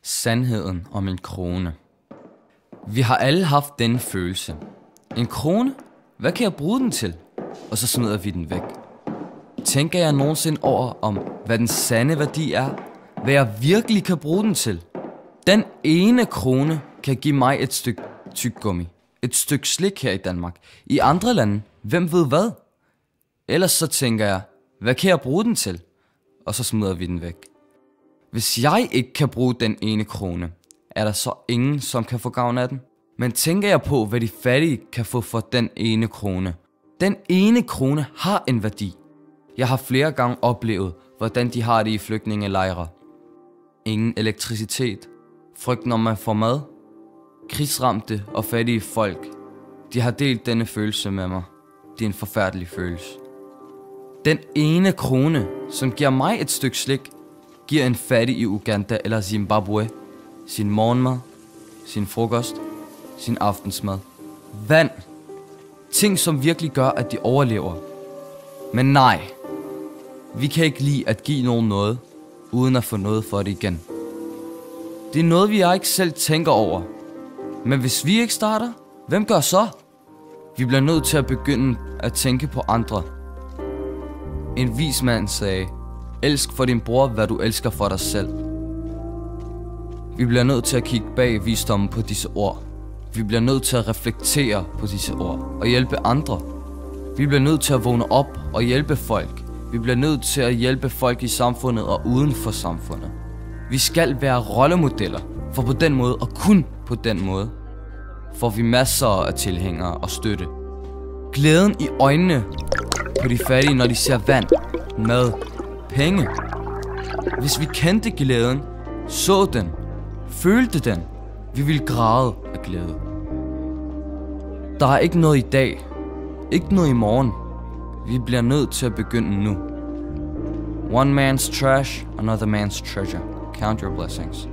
Sandheden om en krone. Vi har alle haft denne følelse. En krone? Hvad kan jeg bruge den til? Og så smider vi den væk. Tænker jeg nogensinde over om, hvad den sande værdi er? Hvad jeg virkelig kan bruge den til? Den ene krone kan give mig et stykke tyggegummi. Et stykke slik her i Danmark. I andre lande, hvem ved hvad? Ellers så tænker jeg, hvad kan jeg bruge den til? Og så smider vi den væk. Hvis jeg ikke kan bruge den ene krone, er der så ingen, som kan få gavn af den? Men tænker jeg på, hvad de fattige kan få for den ene krone. Den ene krone har en værdi. Jeg har flere gange oplevet, hvordan de har det i flygtningelejre. Ingen elektricitet. Frygt når man får mad. Krigsramte og fattige folk. De har delt denne følelse med mig. Det er en forfærdelig følelse. Den ene krone, som giver mig et stykke slik, giver en fattig i Uganda eller Zimbabwe sin morgenmad, sin frokost, sin aftensmad. Vand. Ting, som virkelig gør, at de overlever. Men nej, vi kan ikke lide at give nogen noget, uden at få noget for det igen. Det er noget, vi ikke selv tænker over. Men hvis vi ikke starter, hvem gør så? Vi bliver nødt til at begynde at tænke på andre. En vis mand sagde, elsk for din bror, hvad du elsker for dig selv. Vi bliver nødt til at kigge bag visdommen på disse ord. Vi bliver nødt til at reflektere på disse ord og hjælpe andre. Vi bliver nødt til at vågne op og hjælpe folk. Vi bliver nødt til at hjælpe folk i samfundet og uden for samfundet. Vi skal være rollemodeller, for på den måde og kun på den måde får vi masser af tilhængere og støtte. Glæden i øjnene på de fattige, når de ser vand, mad, penge. Hvis vi kendte glæden, så den, følte den, vi ville græde af glæde. Der er ikke noget i dag, ikke noget i morgen. Vi bliver nødt til at begynde nu. One man's trash, another man's treasure. Count your blessings.